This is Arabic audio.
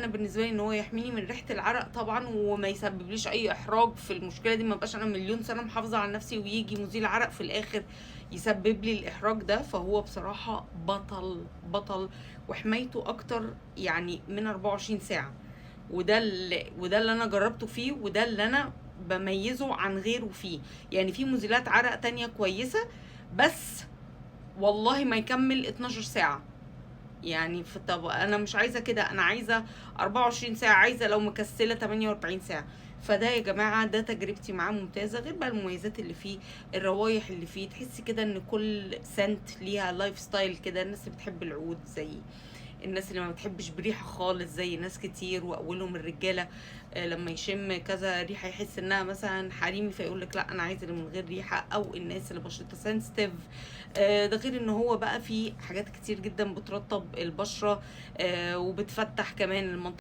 انا بالنسبه لي ان هو يحميني من ريحه العرق طبعا، وما يسببليش اي احراج في المشكله دي، ما بقاش انا مليون سنه محافظه على نفسي ويجي مزيل عرق في الاخر يسبب لي الاحراج ده. فهو بصراحه بطل بطل، وحمايته اكتر يعني من 24 ساعه. وده اللي انا جربته فيه، وده اللي انا بميزه عن غيره فيه. يعني في مزيلات عرق تانية كويسه، بس والله ما يكمل 12 ساعه. يعني طب انا مش عايزه كده، انا عايزه 24 ساعه، عايزه لو مكسله 48 ساعه. فده يا جماعه ده تجربتي معاه ممتازه، غير بقى المميزات اللي فيه، الروايح اللي فيه. تحسي كده ان كل سنت ليها لايف ستايل كده. الناس اللي بتحب العود زي الناس اللي ما بتحبش بريحه خالص زي ناس كتير، واولهم الرجاله. لما يشم كذا ريحه يحس انها مثلا حريمي، فيقول لك لا انا عايز اللي من غير ريحه، او الناس اللي بشرتها سنسيتيف. ده غير ان هو بقى فيه حاجات كتير جدا بترطب البشره، وبتفتح كمان المنطقه